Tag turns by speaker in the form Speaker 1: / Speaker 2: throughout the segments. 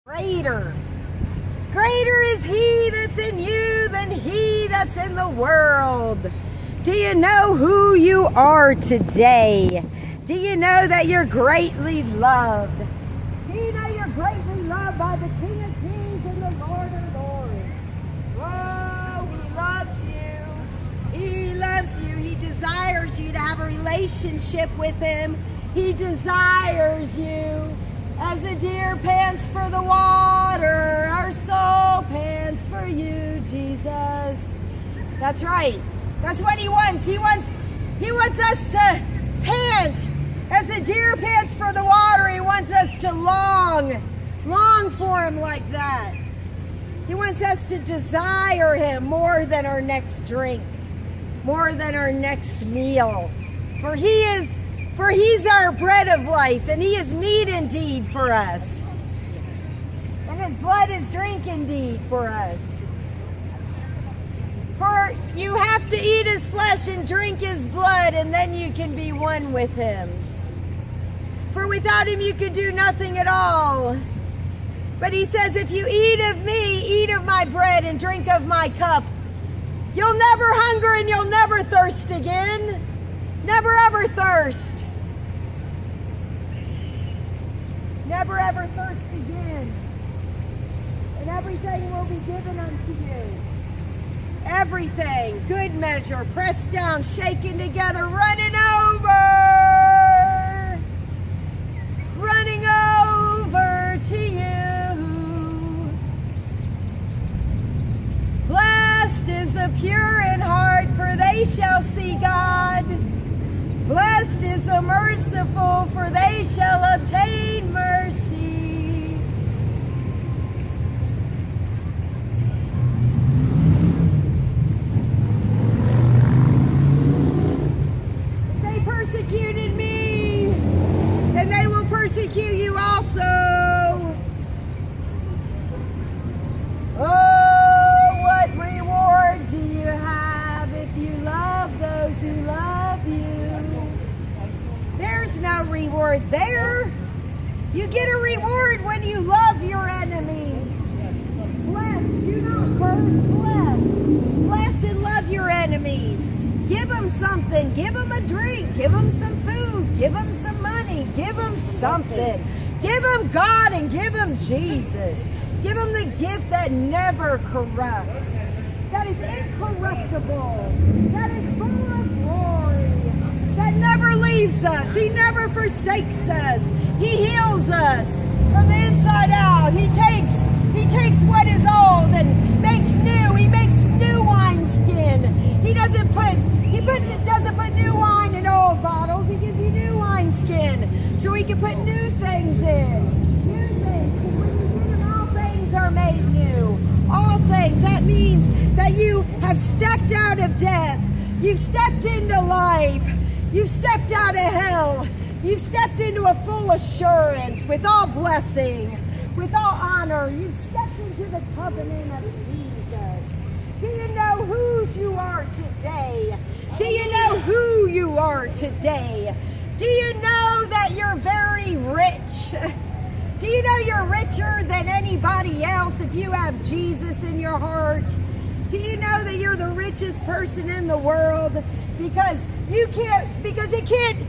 Speaker 1: Greater. Greater is he that's in you than he that's in the world. Do you know who you are today? Do you know that you're greatly loved? Do you know you're greatly loved by the King of Kings and the Lord of Lords? Whoa, he loves you. He loves you. He desires you to have a relationship with him. He desires you. As the deer pants for the water, our soul pants for you, Jesus. That's right. That's what he wants. He wants us to pant. As the deer pants for the water, he wants us to long for him like that. He wants us to desire him more than our next drink, more than our next meal. For he's our bread of life, and he is meat indeed for us. And his blood is drink indeed for us. For you have to eat his flesh and drink his blood, and then you can be one with him. For without him you can do nothing at all. But he says, if you eat of me, eat of my bread, and drink of my cup, you'll never hunger and you'll never thirst again. Never ever thirst. Never ever thirst again. And everything will be given unto you. Everything. Good measure. Pressed down, shaken together, running over. Running over to you. Blessed is the pure in heart, for they shall see God. Blessed is the merciful, for they shall obtain mercy. They persecuted me, and they will persecute you also. Oh, what reward do you have if you love those who love you? There's no reward there. You get a reward when you love your enemies. Bless, do not curse, bless. Bless and love your enemies. Give them something. Give them a drink. Give them some food. Give them some money. Give them something. Give them God and give them Jesus. Give them the gift that never corrupts. That is incorruptible. That is full of glory. That never leaves us. He never forsakes us. He heals us from the inside out. He takes what is old and makes new. He makes new wineskin. He doesn't put new wine in old bottles. He gives you new wineskin so he can put new things in. New things. Because when you get him, all things are made new. All things. That means that you have stepped out of death. You've stepped into life. You've stepped out of hell. You've stepped into a full assurance with all blessing, with all honor. You've stepped into the covenant of Jesus. Do you know whose you are today? Do you know who you are today? Do you know that you're very rich? Do you know you're richer than anybody else if you have Jesus in your heart? Do you know that you're the richest person in the world? Because it can't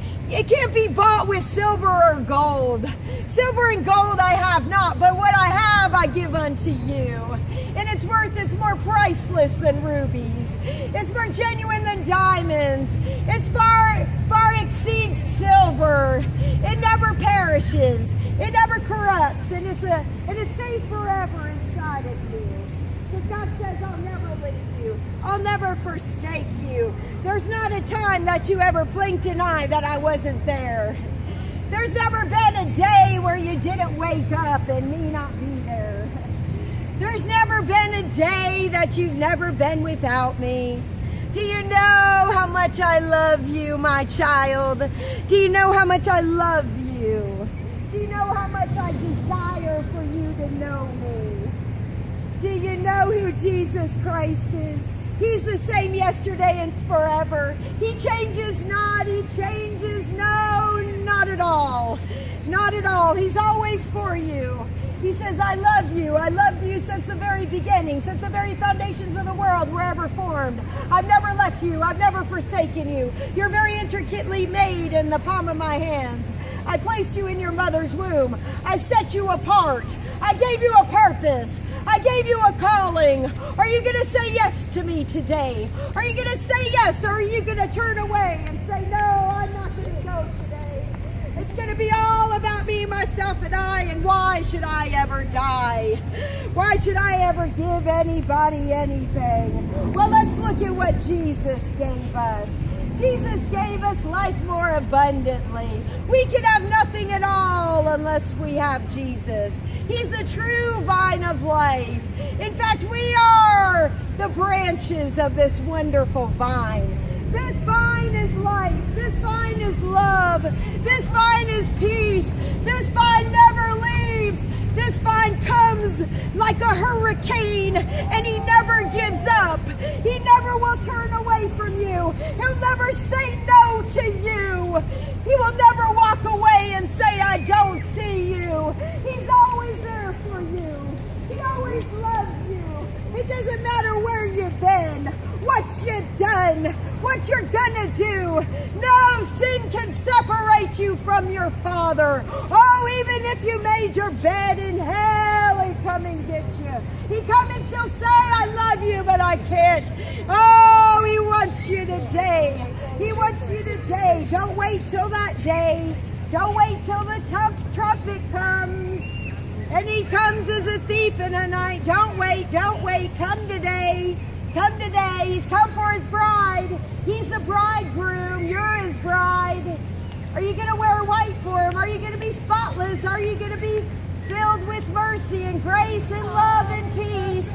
Speaker 1: be bought with silver or gold. Silver and gold I have not, but what I have I give unto you. And it's more priceless than rubies. It's more genuine than diamonds. It's far exceeds silver. It never perishes. It never corrupts, and it stays forever inside of you. Because God says, I'll never leave you. I'll never forsake you. There's not a time that you ever blinked an eye that I wasn't there. There's never been a day where you didn't wake up and me not be there. There's never been a day that you've never been without me. Do you know how much I love you, my child? Do you know how much I love you? Do you know how much I desire for you to know me? Do you know who Jesus Christ is? He's the same yesterday and forever. He changes not. He changes, no, not at all. Not at all. He's always for you. He says, I love you. I loved you since the very beginning, since the very foundations of the world were ever formed. I've never left you. I've never forsaken you. You're very intricately made in the palm of my hands. I placed you in your mother's womb. I set you apart. I gave you a purpose. I gave you a calling. Are you going to say yes to me today? Are you going to say yes, or are you going to turn away and say, no, I'm not going to go today? It's going to be all about me, myself, and I, and why should I ever die? Why should I ever give anybody anything? Well, let's look at what Jesus gave us. Jesus gave us life more abundantly. We can have nothing at all unless we have Jesus. He's the true vine of life. In fact, we are the branches of this wonderful vine. This vine is life. This vine is love. This vine is peace. This vine never leaves. This vine comes like a hurricane, and he never gives up. He never will turn away from you. He'll never say no to you. He will never walk away and say, I don't see you. He's always there for you. He always loves you. It doesn't matter where you've been, what you've done, what you're gonna do. No sin can separate you from your Father. Oh, even if you made your bed in hell, he'd come and get you. He'd come and still say, I love you, but I can't. Oh, he wants you today. He wants you today. Don't wait till that day. Don't wait till the trumpet comes. And he comes as a thief in the night. Don't wait, don't wait. Come today. Come today. He's come for his bride. He's the bridegroom. You're his bride. Are you going to wear white for him? Are you going to be spotless? Are you going to be filled with mercy and grace and love and peace?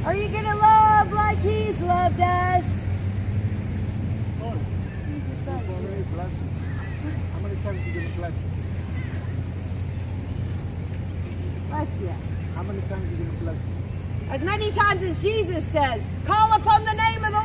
Speaker 1: Are you going to love like he's loved us?
Speaker 2: How many times are you going to bless you?
Speaker 1: Bless you.
Speaker 2: How many times are you going to bless you?
Speaker 1: As many times as Jesus says, call upon the name of the Lord.